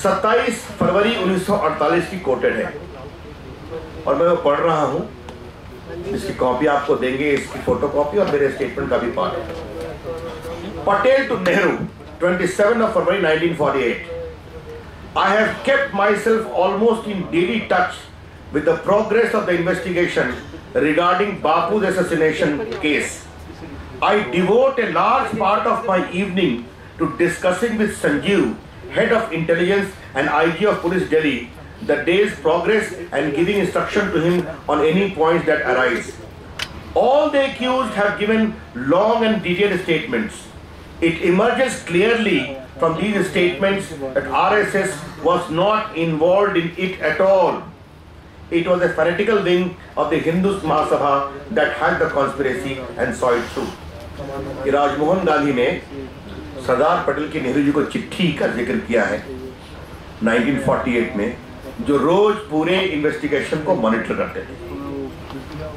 27 फरवरी 1948 की कोटेड है और मैं वो पढ़ रहा हूं। इसकी कॉपी आपको देंगे, इसकी फोटोकॉपी और मेरे स्टेटमेंट का भी पार्ट है। Patel to Nehru, 27 of February 1948. I have kept myself almost in daily touch with the progress of the investigation regarding Bapu's assassination case. I devote a large part of my evening to discussing with Sanjeev, head of intelligence and IG of Police Delhi, the day's progress and giving instruction to him on any points that arise. All the accused have given long and detailed statements. It emerges clearly from these statements that RSS was not involved in it at all. It was a fanatical wing of the Hindu Mahasabha that had the conspiracy and saw it through. कि राजमोहन गांधी ने सरदार पटेल की नेहरू जी को चिट्ठी का जिक्र किया है 1948 में, जो रोज पूरे इन्वेस्टिगेशन को मॉनिटर करते थे।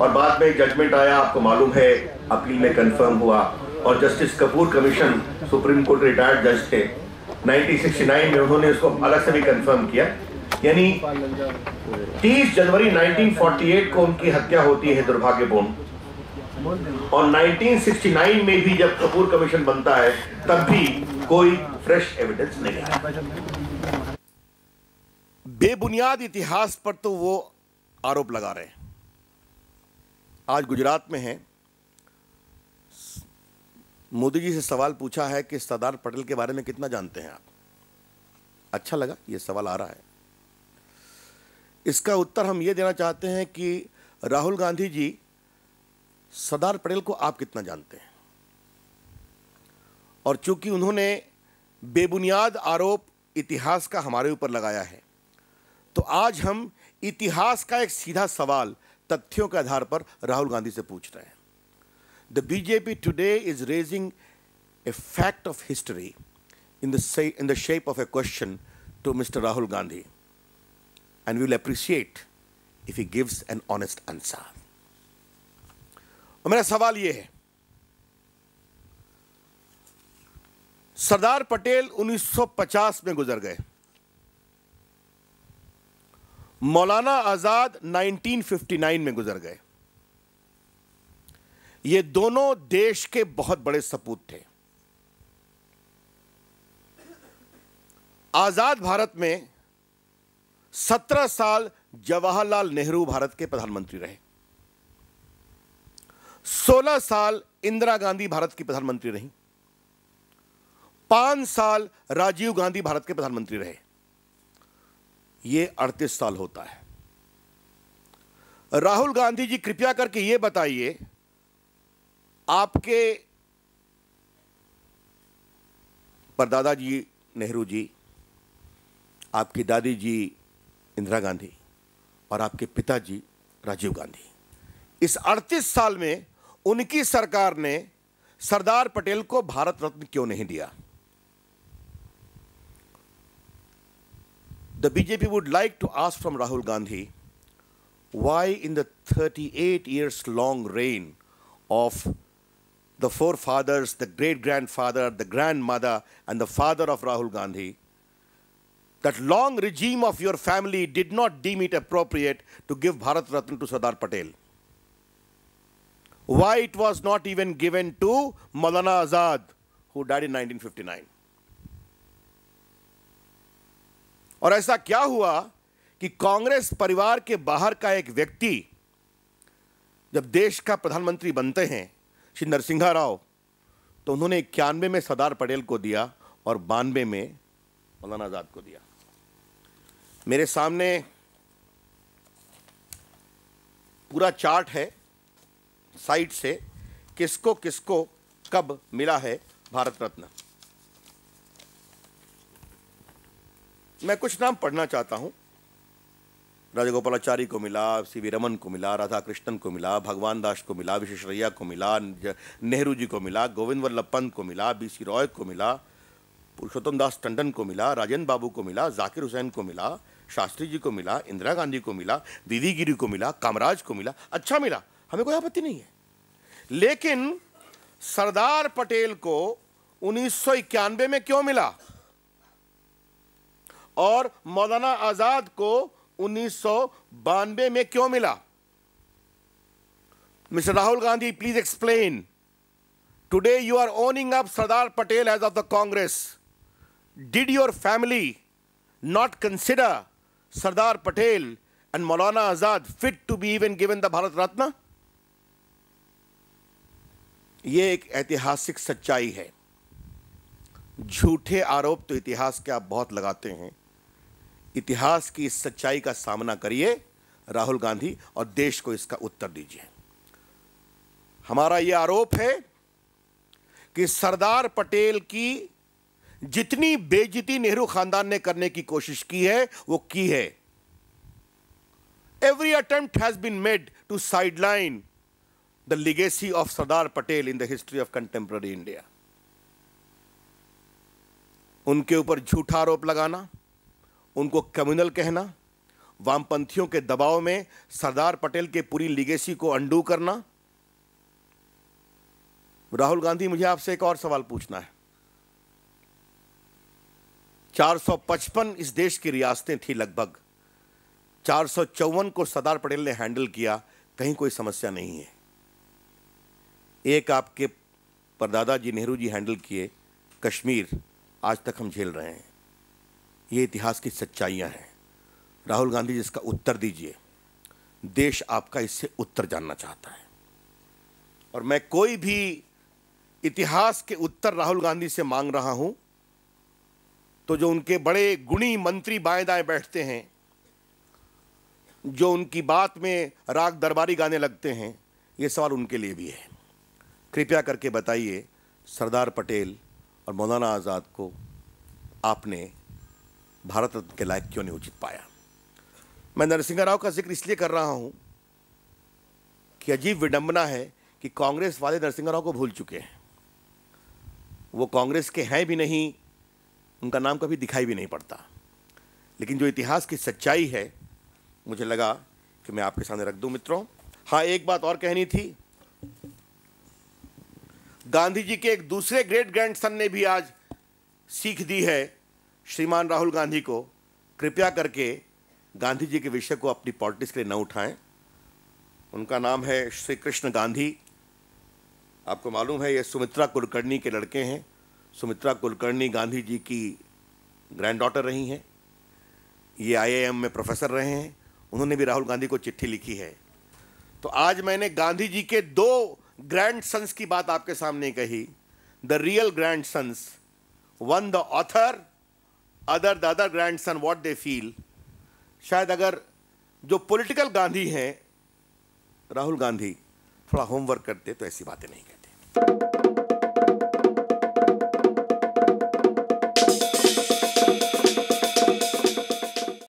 और बाद में जजमेंट आया, आपको मालूम है, अपील में कंफर्म हुआ और justice Kapoor commission, supreme court retired जज थे, 1969 में उन्होंने उसको अलग से भी कंफर्म किया। यानी 30 जनवरी 1948 को उनकी हत्या होती है दुर्भाग्यपूर्ण, और 1969 में भी जब कपूर कमीशन बनता है तब भी कोई फ्रेश एविडेंस नहीं है। बेबुनियाद इतिहास पर तो वो आरोप लगा रहे हैं। आज गुजरात में है, मोदी जी से सवाल पूछा है कि सरदार पटेल के बारे में कितना जानते हैं आप। अच्छा लगा ये सवाल आ रहा है। इसका उत्तर हम ये देना चाहते हैं कि राहुल गांधी जी, सरदार पटेल को आप कितना जानते हैं। और चूंकि उन्होंने बेबुनियाद आरोप इतिहास का हमारे ऊपर लगाया है, तो आज हम इतिहास का एक सीधा सवाल तथ्यों के आधार पर राहुल गांधी से पूछ रहे हैं। The BJP today is raising a fact of history in the shape of a question to Mr. Rahul Gandhi, and we will appreciate if he gives an honest answer. और मेरा सवाल ये है, सरदार पटेल 1950 में गुजर गए, मौलाना आजाद 1959 में गुजर गए। ये दोनों देश के बहुत बड़े सपूत थे। आजाद भारत में 17 साल जवाहरलाल नेहरू भारत के प्रधानमंत्री रहे, 16 साल इंदिरा गांधी भारत की प्रधानमंत्री रही, 5 साल राजीव गांधी भारत के प्रधानमंत्री रहे। ये 38 साल होता है। राहुल गांधी जी, कृपया करके ये बताइए, आपके परदादा जी नेहरू जी, आपकी दादी जी इंदिरा गांधी और आपके पिताजी राजीव गांधी, इस 38 साल में उनकी सरकार ने सरदार पटेल को भारत रत्न क्यों नहीं दिया? The BJP would like to ask from Rahul Gandhi, why in the 38 years long reign of the forefathers, the great-grandfather, the grandmother, and the father of Rahul Gandhi, that long regime of your family did not deem it appropriate to give Bharat Ratna to Sardar Patel? Why it was not even given to Maulana Azad, who died in 1959? और ऐसा क्या हुआ कि कांग्रेस परिवार के बाहर का एक व्यक्ति जब देश का प्रधानमंत्री बनते हैं, श्री नरसिंहा राव, तो उन्होंने 91 में सरदार पटेल को दिया और 92 में मौलाना आजाद को दिया। मेरे सामने पूरा चार्ट है साइड से, किसको किसको कब मिला है भारत रत्न। मैं कुछ नाम पढ़ना चाहता हूं। राजगोपालाचारी को मिला, सीवी रमन को मिला, राधा कृष्णन को मिला, भगवान दास को मिला, विश्वेश्वरैया को मिला, नेहरू जी को मिला, गोविंद वल्लभ पंत को मिला, बीसी रॉय को मिला, पुरुषोत्तम दास टंडन को मिला, राजेंद्र बाबू को मिला, जाकिर हुसैन को मिला, शास्त्री जी को मिला, इंदिरा गांधी को मिला, वीवी गिरी को मिला, कामराज को मिला। अच्छा मिला, हमें कोई आपत्ति नहीं है। लेकिन सरदार पटेल को 1991 में क्यों मिला? और मौलाना आजाद को 1992 में क्यों मिला? Mister Rahul Gandhi, please explain. Today you are owning up Sardar Patel as of the Congress. Did your family not consider Sardar Patel and Maulana Azad fit to be even given the Bharat Ratna? ये एक ऐतिहासिक सच्चाई है. झूठे आरोप तो इतिहास के आप बहुत लगाते हैं. इतिहास की इस सच्चाई का सामना करिए राहुल गांधी, और देश को इसका उत्तर दीजिए. हमारा यह आरोप है कि सरदार पटेल की जितनी बेइज्जती नेहरू खानदान ने करने की कोशिश की है वो की है. Every attempt has been made to sideline the legacy of Sardar Patel in the history of contemporary India. उनके ऊपर झूठा आरोप लगाना, उनको कम्युनल कहना, वामपंथियों के दबाव में सरदार पटेल के पूरी लिगेसी को अंडू करना. राहुल गांधी, मुझे आपसे एक और सवाल पूछना है. 455 इस देश की रियासतें थी, लगभग 454 को सरदार पटेल ने हैंडल किया. कहीं कोई समस्या नहीं है. एक आपके परदादा जी नेहरू जी हैंडल किए कश्मीर, आज तक हम झेल रहे हैं. ये इतिहास की सच्चाइयां हैं. राहुल गांधी जी, इसका उत्तर दीजिए. देश आपका इससे उत्तर जानना चाहता है. और मैं कोई भी इतिहास के उत्तर राहुल गांधी से मांग रहा हूं तो जो उनके बड़े गुणी मंत्री बाएं दाएं बैठते हैं, जो उनकी बात में राग दरबारी गाने लगते हैं, ये सवाल उनके लिए भी है. कृपया करके बताइए, सरदार पटेल और मौलाना आज़ाद को आपने भारत रत्न के लायक क्यों नहीं उचित पाया? मैं नरसिंह राव का जिक्र इसलिए कर रहा हूं कि अजीब विडंबना है कि कांग्रेस वाले नरसिंह राव को भूल चुके हैं. वो कांग्रेस के हैं भी नहीं, उनका नाम कभी दिखाई भी नहीं पड़ता. लेकिन जो इतिहास की सच्चाई है, मुझे लगा कि मैं आपके सामने रख दूं. मित्रों, हाँ, एक बात और कहनी थी. गांधी जी के एक दूसरे ग्रेट ग्रैंडसन ने भी आज सीख दी है श्रीमान राहुल गांधी को. कृपया करके गांधी जी के विषय को अपनी पॉलिटिक्स के लिए न उठाएं. उनका नाम है श्री कृष्ण गांधी. आपको मालूम है, ये सुमित्रा कुलकर्णी के लड़के हैं. सुमित्रा कुलकर्णी गांधी जी की ग्रैंड डॉटर रही हैं. ये IIM में प्रोफेसर रहे हैं. उन्होंने भी राहुल गांधी को चिट्ठी लिखी है. तो आज मैंने गांधी जी के 2 ग्रैंड सन्स की बात आपके सामने कही. The real grand sons, one the author, other the other grand son what they feel. शायद अगर जो पॉलिटिकल गांधी हैं, राहुल गांधी, थोड़ा होमवर्क करते तो ऐसी बातें नहीं करते.